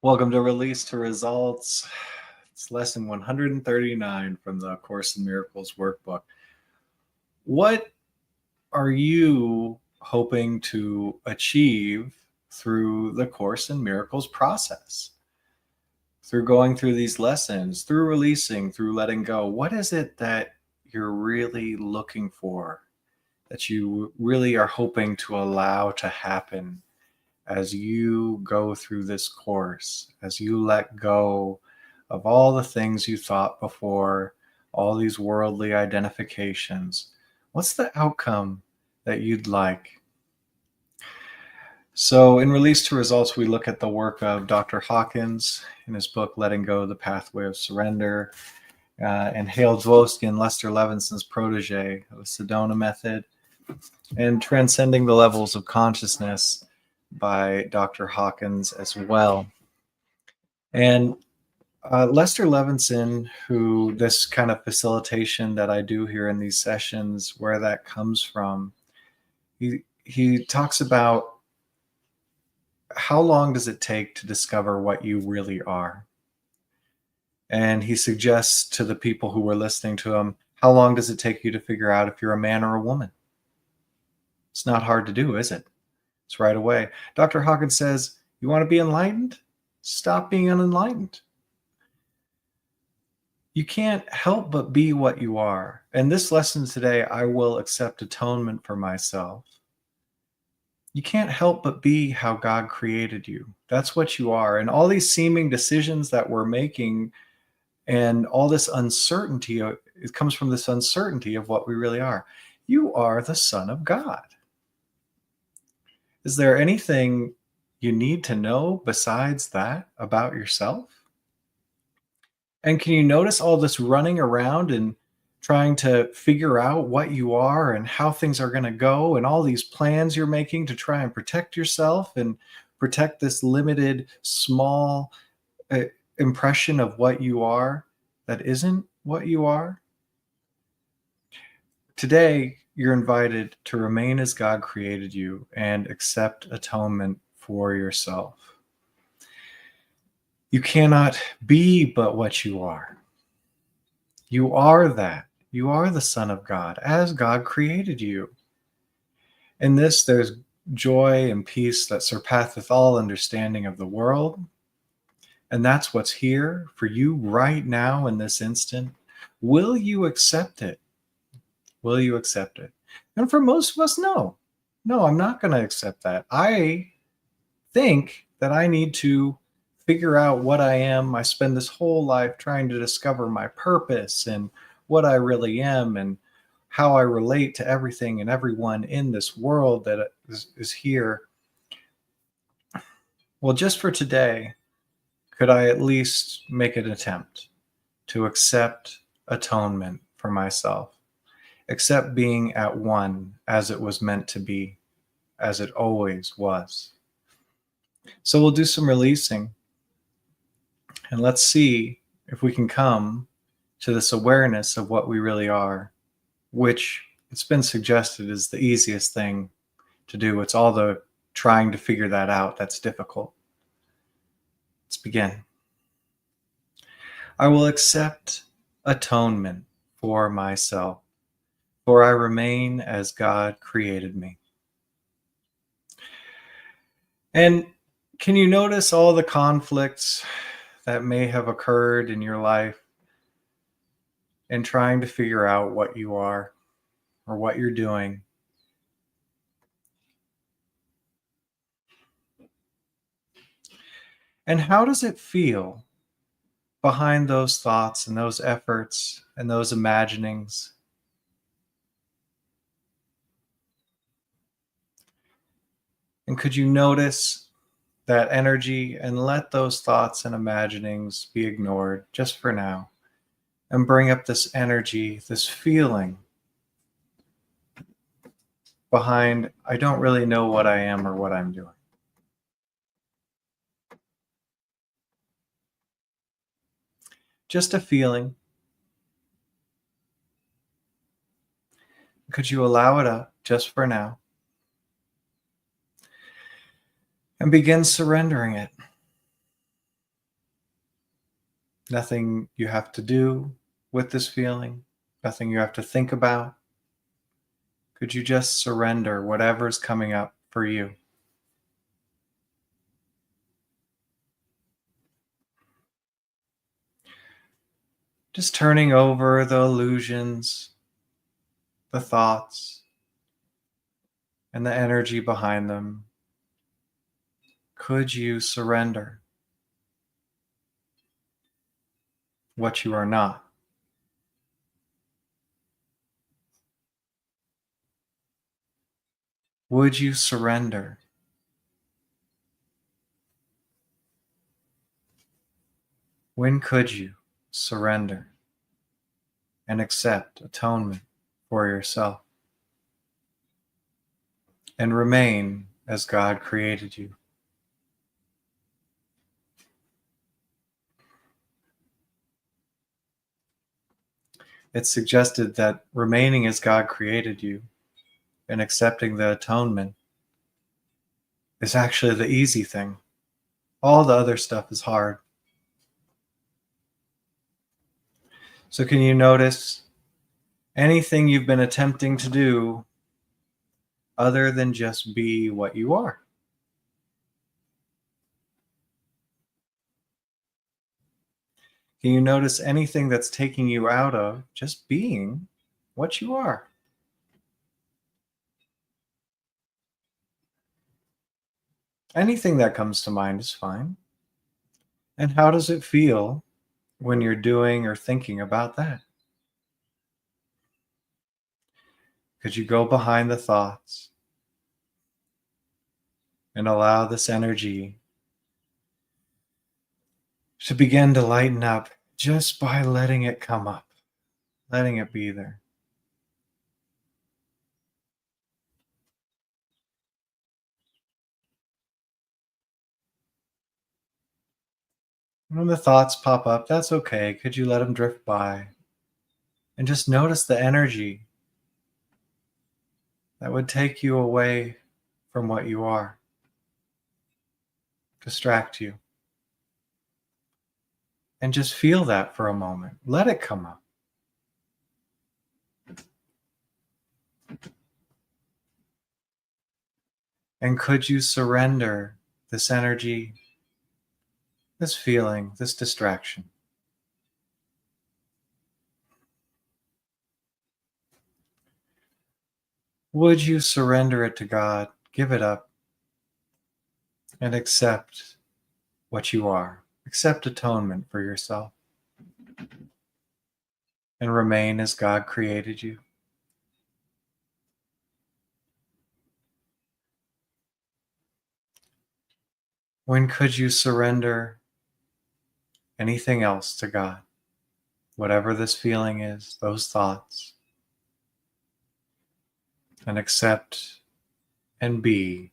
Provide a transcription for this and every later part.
Welcome to Release to Results. It's lesson 139 from the Course in Miracles workbook. What are you hoping to achieve through the Course in Miracles process? Through going through these lessons, through releasing, through letting go, what is it that you're really looking for, that you really are hoping to allow to happen as you go through this course, as you let go of all the things you thought before, all these worldly identifications? What's the outcome that you'd like? So in Release to Results, we look at the work of Dr. Hawkins in his book, Letting Go, The Pathway of Surrender, and Hale Dwoskin, Lester Levinson's protege of the Sedona Method, and Transcending the Levels of Consciousness by Dr. Hawkins as well. And Lester Levinson, who this kind of facilitation that I do here in these sessions, where that comes from, he talks about how long does it take to discover what you really are. And he suggests to the people who were listening to him, how long does it take you to figure out if you're a man or a woman? It's not hard to do, is it? It's right away. Dr. Hawkins says, you want to be enlightened? Stop being unenlightened. You can't help but be what you are. And this lesson today, I will accept atonement for myself. You can't help but be how God created you. That's what you are. And all these seeming decisions that we're making and all this uncertainty, it comes from this uncertainty of what we really are. You are the Son of God. Is there anything you need to know besides that about yourself? And can you notice all this running around and trying to figure out what you are and how things are going to go, and all these plans you're making to try and protect yourself and protect this limited, small impression of what you are that isn't what you are? Today, you're invited to remain as God created you and accept atonement for yourself. You cannot be but what you are. You are that. You are the Son of God, as God created you. In this, there's joy and peace that surpasseth all understanding of the world. And that's what's here for you right now in this instant. Will you accept it? Will you accept it? And for most of us, no. No, I'm not going to accept that. I think that I need to figure out what I am. I spend this whole life trying to discover my purpose and what I really am and how I relate to everything and everyone in this world that is here. Well, just for today, could I at least make an attempt to accept atonement for myself? Accept being at one as it was meant to be, as it always was. So we'll do some releasing, and let's see if we can come to this awareness of what we really are, which it's been suggested is the easiest thing to do. It's all the trying to figure that out that's difficult. Let's begin. I will accept atonement for myself, for I remain as God created me. And can you notice all the conflicts that may have occurred in your life in trying to figure out what you are or what you're doing? And how does it feel behind those thoughts and those efforts and those imaginings? And could you notice that energy and let those thoughts and imaginings be ignored just for now, and bring up this energy, this feeling behind, I don't really know what I am or what I'm doing. Just a feeling. Could you allow it up just for now? And begin surrendering it. Nothing you have to do with this feeling, nothing you have to think about. Could you just surrender whatever's coming up for you? Just turning over the illusions, the thoughts, and the energy behind them. Could you surrender what you are not? Would you surrender? When could you surrender and accept atonement for yourself and remain as God created you? It's suggested that remaining as God created you and accepting the atonement is actually the easy thing. All the other stuff is hard. So, can you notice anything you've been attempting to do other than just be what you are? Can you notice anything that's taking you out of just being what you are? Anything that comes to mind is fine. And how does it feel when you're doing or thinking about that? Could you go behind the thoughts and allow this energy to begin to lighten up just by letting it come up, letting it be there? When the thoughts pop up, that's okay. Could you let them drift by and just notice the energy that would take you away from what you are, distract you, and just feel that for a moment. Let it come up. And could you surrender this energy, this feeling, this distraction? Would you surrender it to God, give it up, and accept what you are? Accept atonement for yourself and remain as God created you. When could you surrender anything else to God? Whatever this feeling is, those thoughts, and accept and be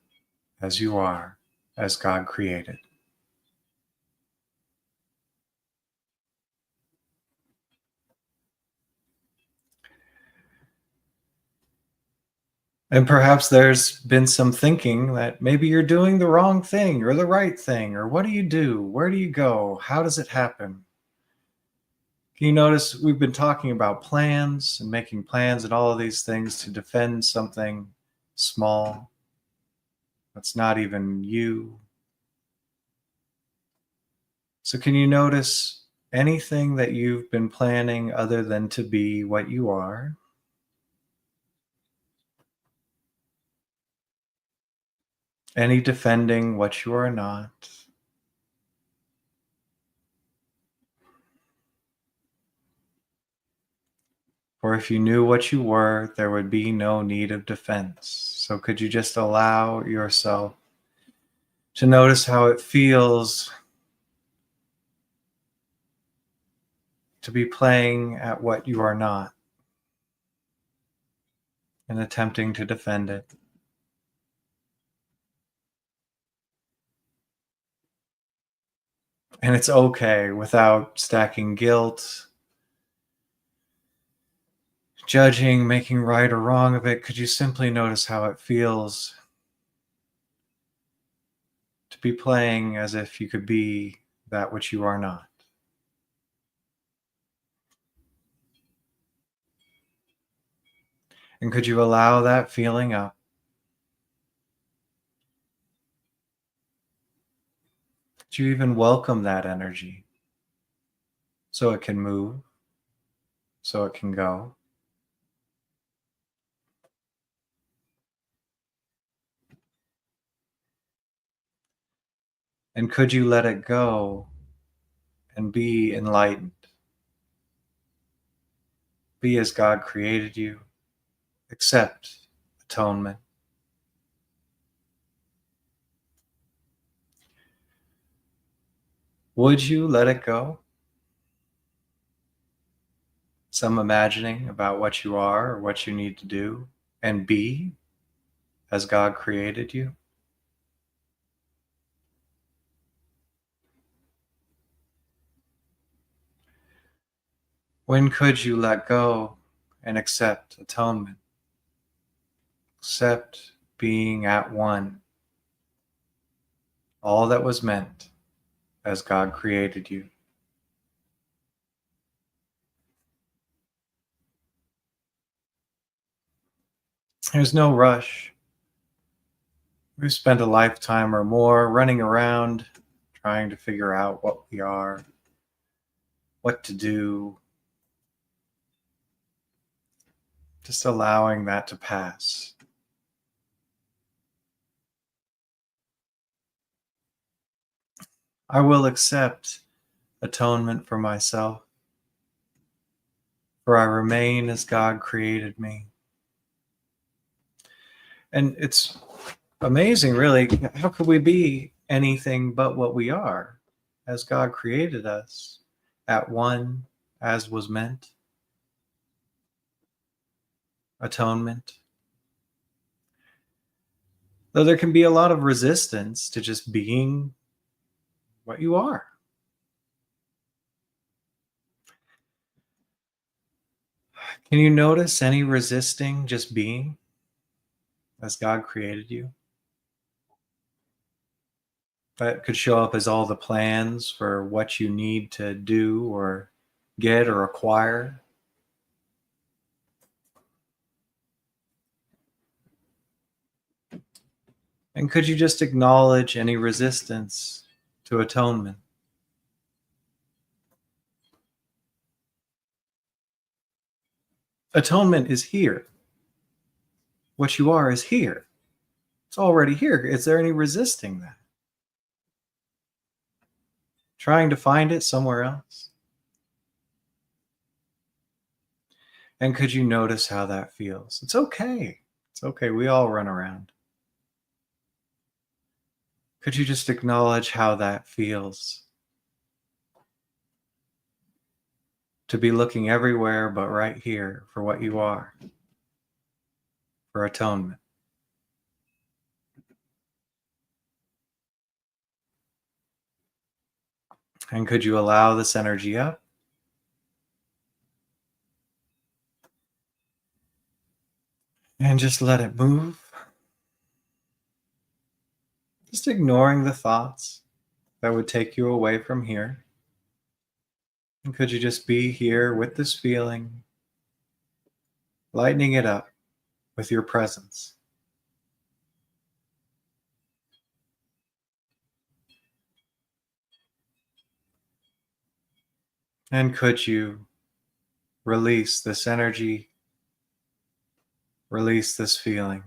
as you are, as God created. And perhaps there's been some thinking that maybe you're doing the wrong thing or the right thing, or what do you do? Where do you go? How does it happen? Can you notice we've been talking about plans and making plans and all of these things to defend something small that's not even you? So, can you notice anything that you've been planning other than to be what you are? Any defending what you are not? For if you knew what you were, there would be no need of defense. So, could you just allow yourself to notice how it feels to be playing at what you are not and attempting to defend it? And it's okay without stacking guilt, judging, making right or wrong of it. Could you simply notice how it feels to be playing as if you could be that which you are not? And could you allow that feeling up? Could you even welcome that energy so it can move, so it can go? And could you let it go and be enlightened? Be as God created you. Accept atonement. Would you let it go? Some imagining about what you are or what you need to do and be as God created you. When could you let go and accept atonement? Accept being at one, all that was meant as God created you. There's no rush. We've spent a lifetime or more running around trying to figure out what we are, what to do, just allowing that to pass. I will accept atonement for myself, for I remain as God created me. And it's amazing, really. How could we be anything but what we are as God created us, at one as was meant? Atonement. Though there can be a lot of resistance to just being what you are. Can you notice any resisting just being as God created you? That could show up as all the plans for what you need to do or get or acquire. And could you just acknowledge any resistance to atonement? Atonement is here. What you are is here. It's already here. Is there any resisting that? Trying to find it somewhere else? And could you notice how that feels? It's okay. It's okay. We all run around. Could you just acknowledge how that feels? To be looking everywhere but right here for what you are, for atonement. And could you allow this energy up? And just let it move. Just ignoring the thoughts that would take you away from here. And could you just be here with this feeling, lightening it up with your presence? And could you release this energy, release this feeling,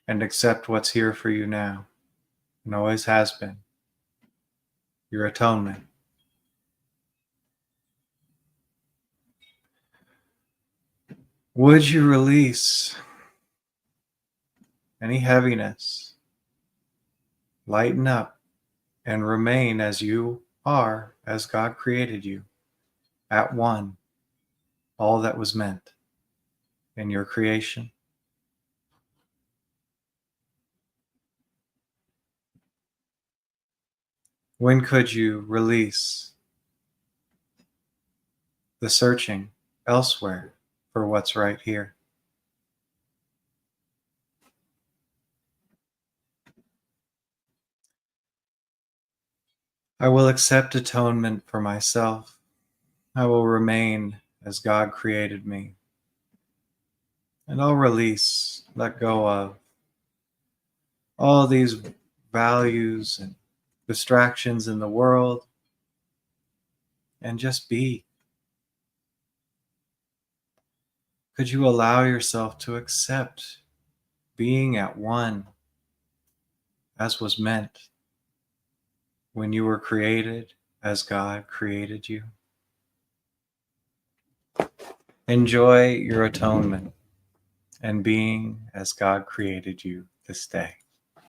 and accept what's here for you now and always has been, your atonement. Would you release any heaviness, lighten up, and remain as you are, as God created you, at one, all that was meant in your creation? When could you release the searching elsewhere for what's right here? I will accept atonement for myself. I will remain as God created me. And I'll release, let go of all these values and distractions in the world and just be. Could you allow yourself to accept being at one as was meant when you were created as God created you? Enjoy your atonement and being as God created you this day.